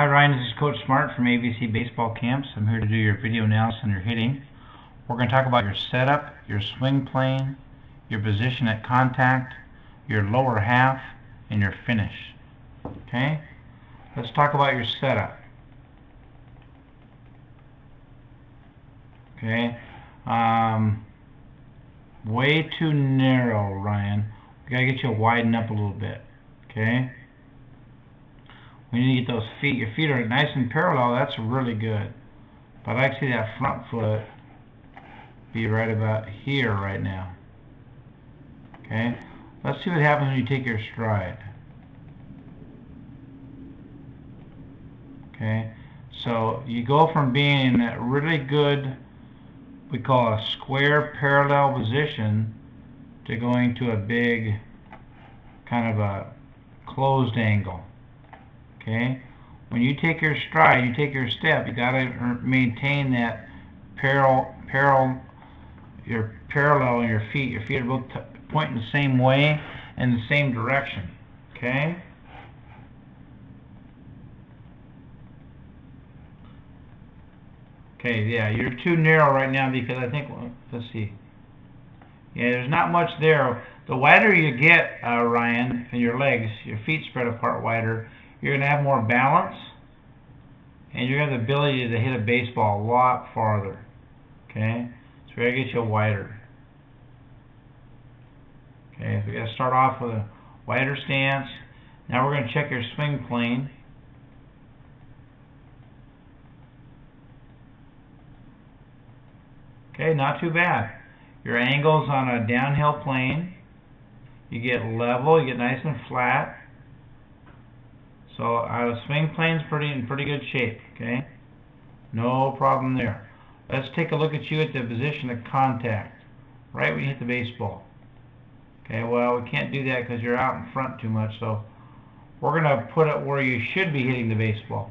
Hi Ryan, this is Coach Smart from ABC Baseball Camps. I'm here to do your video analysis on your hitting. We're going to talk about your setup, your swing plane, your position at contact, your lower half, and your finish. Okay? Let's talk about your setup. Okay? Way too narrow, Ryan. We gotta get you to widen up a little bit. Okay? We need to get those feet. Your feet are nice and parallel. That's really good. But I like to see that front foot be right about here right now. Okay? Let's see what happens when you take your stride. Okay? So you go from being in that really good, we call a square parallel position, to going to a big kind of a closed angle. Okay, when you take your stride, you take your step, you got to maintain that parallel in your feet. Your feet are both pointing the same way and the same direction. Okay. Okay, yeah, you're too narrow right now because I think, let's see. Yeah, there's not much there. The wider you get, Ryan, in your legs, your feet spread apart wider, you're going to have more balance, and you're going to have the ability to hit a baseball a lot farther. Okay? So we're going to get you wider. Okay, so we got to start off with a wider stance. Now we're going to check your swing plane. Okay, not too bad. Your angle's on a downhill plane. You get level, you get nice and flat. So our swing plane's in pretty good shape, okay? No problem there. Let's take a look at you at the position of contact, right when you hit the baseball. Okay, well, we can't do that because you're out in front too much, so we're going to put it where you should be hitting the baseball.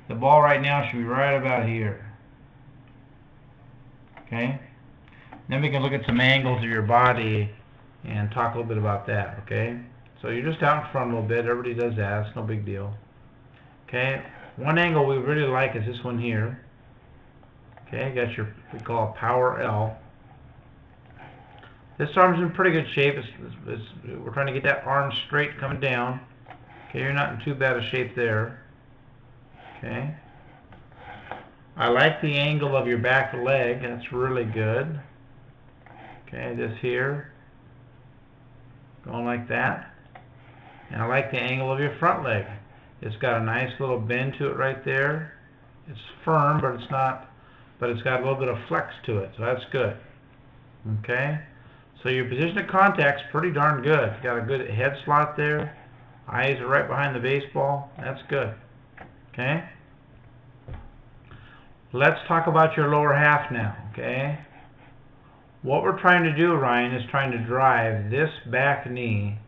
The ball right now should be right about here. Okay? Then we can look at some angles of your body and talk a little bit about that, okay? So you're just out in front a little bit. Everybody does that. It's no big deal. Okay? One angle we really like is this one here. Okay? Got your, we call it power L. This arm's in pretty good shape. We're trying to get that arm straight coming down. Okay? You're not in too bad a shape there. Okay? I like the angle of your back leg. That's really good. Okay? This here. Going like that. And I like the angle of your front leg. It's got a nice little bend to it right there. It's firm, but it's not, but it's got a little bit of flex to it, so that's good. Okay? So your position of contact's pretty darn good. Got a good head slot there. Eyes are right behind the baseball. That's good. Okay? Let's talk about your lower half now, okay? What we're trying to do, Ryan, is trying to drive this back knee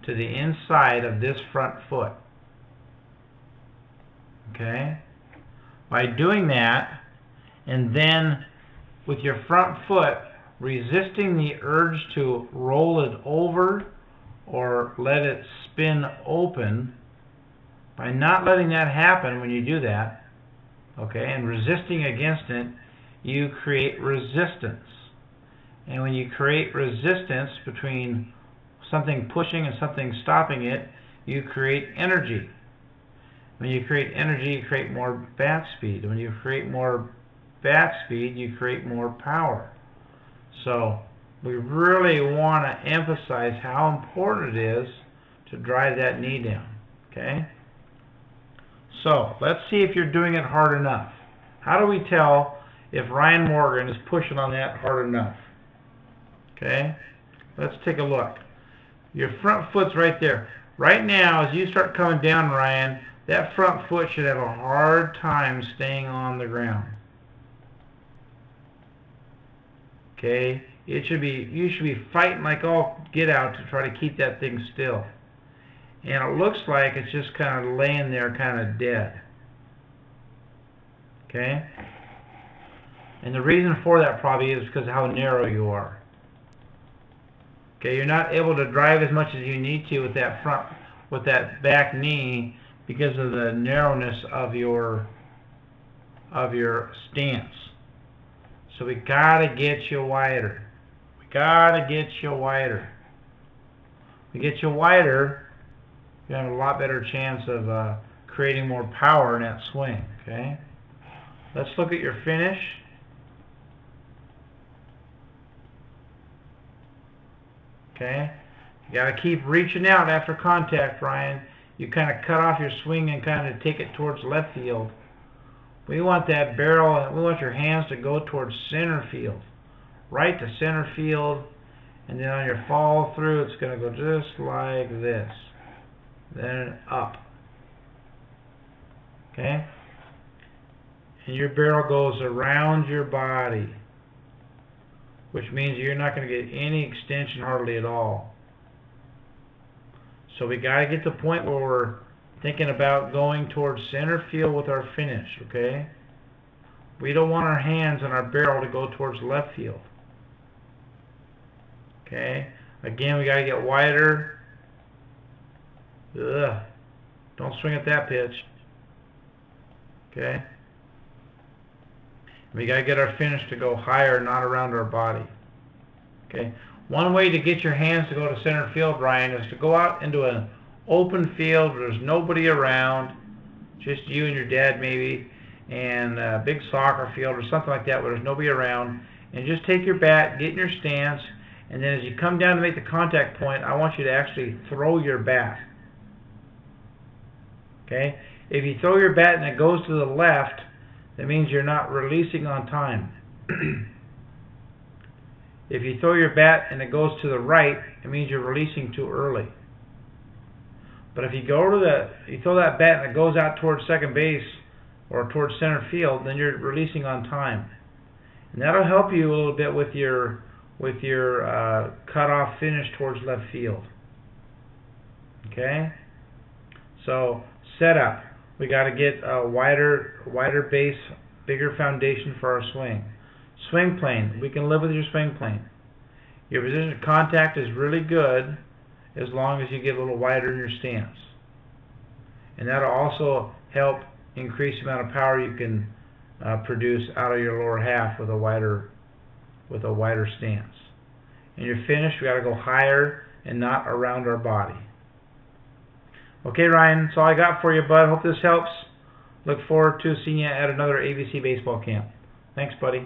to the inside of this front foot. Okay? By doing that, and then with your front foot resisting the urge to roll it over or let it spin open, by not letting that happen when you do that, okay, and resisting against it, you create resistance. And when you create resistance between something pushing and something stopping it, you create energy. When you create energy, you create more bat speed. When you create more bat speed, you create more power. So we really want to emphasize how important it is to drive that knee down. Okay? So let's see if you're doing it hard enough. How do we tell if Ryan Morgan is pushing on that hard enough? Okay? Let's take a look. Your front foot's right there. Right now, as you start coming down, Ryan, that front foot should have a hard time staying on the ground. Okay? You should be fighting like all get out to try to keep that thing still. And it looks like it's just kind of laying there kind of dead. Okay? And the reason for that probably is because of how narrow you are. Okay, you're not able to drive as much as you need to with that back knee because of the narrowness of your stance. So we gotta get you wider. We gotta get you wider. We get you wider, you have a lot better chance of creating more power in that swing. Okay. Let's look at your finish. Okay. You got to keep reaching out after contact, Ryan. You kind of cut off your swing and kind of take it towards left field. We want that barrel, we want your hands to go towards center field. Right to center field. And then on your follow through, it's going to go just like this. Then up. Okay? And your barrel goes around your body, which means you're not going to get any extension hardly at all. So we got to get to the point where we're thinking about going towards center field with our finish, okay? We don't want our hands and our barrel to go towards left field. Okay? Again, we got to get wider. Ugh. Don't swing at that pitch. Okay? We got to get our finish to go higher, not around our body. Okay? One way to get your hands to go to center field, Ryan, is to go out into an open field where there's nobody around, just you and your dad maybe, and a big soccer field or something like that where there's nobody around, and just take your bat, get in your stance, and then as you come down to make the contact point, I want you to actually throw your bat. Okay? If you throw your bat and it goes to the left, that means you're not releasing on time. If you throw your bat and it goes to the right, it means you're releasing too early. But if you go to you throw that bat and it goes out towards second base or towards center field, then you're releasing on time. And that'll help you a little bit with your cutoff finish towards left field. Okay? So, setup. We got to get a wider base, bigger foundation for our swing. Swing plane. We can live with your swing plane. Your position of contact is really good as long as you get a little wider in your stance. And that'll also help increase the amount of power you can produce out of your lower half with a wider stance. And your finish, we got to go higher and not around our body. Okay, Ryan, that's all I got for you, bud. Hope this helps. Look forward to seeing you at another ABC baseball camp. Thanks, buddy.